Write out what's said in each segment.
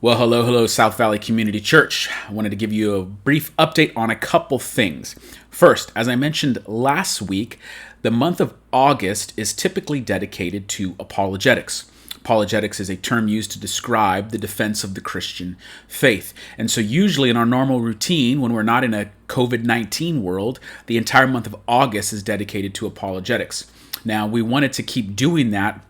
Well, hello, South Valley Community Church. I wanted to give you a brief update on a couple things. First, as I mentioned last week, the month of August is typically dedicated to apologetics. Apologetics is a term used to describe the defense of the Christian faith. And so, usually in our normal routine, when we're not in a COVID 19 world, the entire month of August is dedicated to apologetics. Now, we wanted to keep doing that.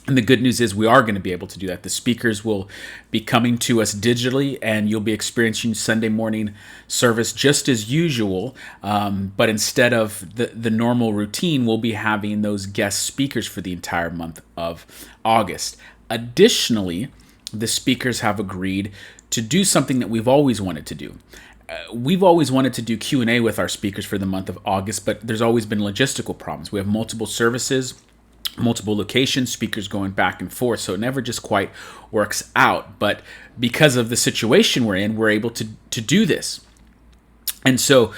And the good news is we are going to be able to do that. The speakers will be coming to us digitally, and you'll be experiencing Sunday morning service just as usual. But instead of the normal routine, we'll be having those guest speakers for the entire month of August. Additionally, the speakers have agreed to do something that we've always wanted to do. We've always wanted to do Q&A with our speakers for the month of August, but there's always been logistical problems. We have multiple services, multiple locations, speakers going back and forth, so it never just quite works out. But because of the situation we're in, we're able to do this. And so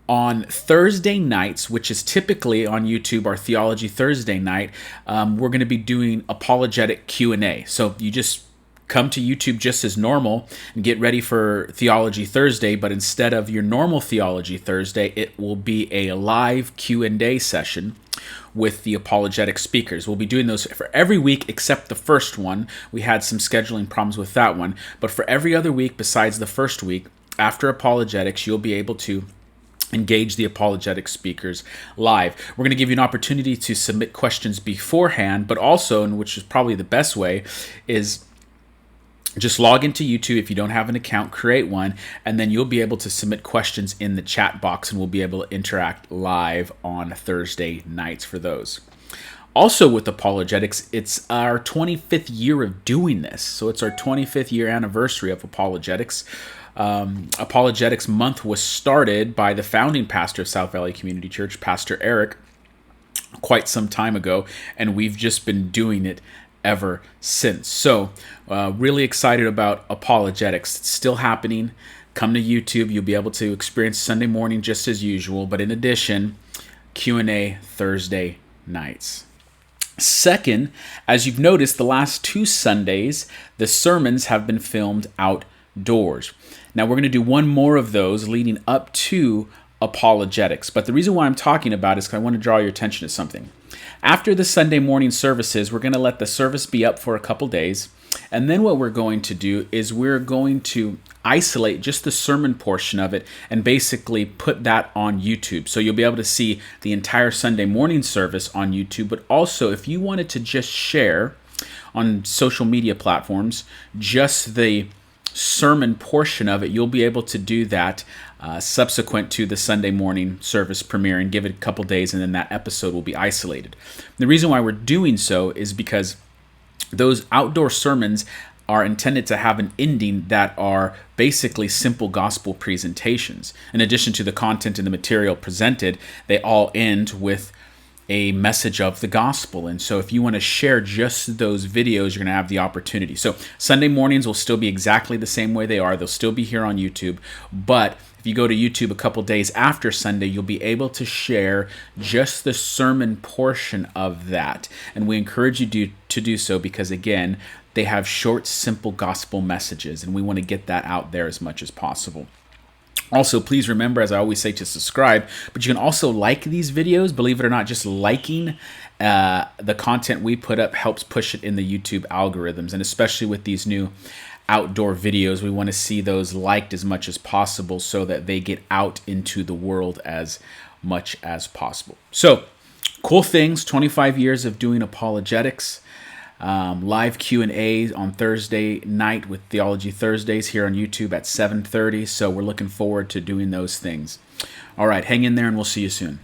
on Thursday nights, which is typically on YouTube, our Theology Thursday night, we're going to be doing apologetic Q&A. So you just come to YouTube just as normal and get ready for Theology Thursday, but instead of your normal Theology Thursday, it will be a live Q&A session with the apologetic speakers. We'll be doing those for every week except the first one. We had some scheduling problems with that one, but for every other week besides the first week, after apologetics, you'll be able to engage the apologetic speakers live. We're going to give you an opportunity to submit questions beforehand, but also, and which is probably the best way, is just log into YouTube. If you don't have an account, create one, and then you'll be able to submit questions in the chat box, and we'll be able to interact live on Thursday nights for those. Also with apologetics, it's our 25th year of doing this. So it's our 25th year anniversary of apologetics. Apologetics Month was started by the founding pastor of South Valley Community Church, Pastor Eric, quite some time ago, and we've just been doing it ever since. So really excited about apologetics. It's still happening. Come to YouTube. You'll be able to experience Sunday morning just as usual, but in addition, Q&A Thursday nights. Second, as you've noticed, the last 2 Sundays, the sermons have been filmed outdoors. Now we're going to do one more of those leading up to apologetics. But the reason why I'm talking about it is because I want to draw your attention to something. After the Sunday morning services, we're going to let the service be up for a couple days. And then what we're going to do is we're going to isolate just the sermon portion of it and basically put that on YouTube. So you'll be able to see the entire Sunday morning service on YouTube. But also, if you wanted to just share on social media platforms just the sermon portion of it, you'll be able to do that subsequent to the Sunday morning service premiere, and give it a couple days, and then that episode will be isolated. The reason why we're doing so is because those outdoor sermons are intended to have an ending that are basically simple gospel presentations. In addition to the content and the material presented, they all end with a message of the gospel. And so if you want to share just those videos, you're going to have the opportunity. So Sunday mornings will still be exactly the same way they are. They'll still be here on YouTube. But if you go to YouTube a couple days after Sunday, you'll be able to share just the sermon portion of that. And we encourage you to do so because, again, they have short, simple gospel messages, and we want to get that out there as much as possible. Also, please remember, as I always say, to subscribe, but you can also like these videos. Believe it or not, just liking the content we put up helps push it in the YouTube algorithms. And especially with these new outdoor videos, we want to see those liked as much as possible so that they get out into the world as much as possible. So, cool things, 25 years of doing apologetics. Live Q&A on Thursday night with Theology Thursdays here on YouTube at 7:30. So we're looking forward to doing those things. All right, hang in there and we'll see you soon.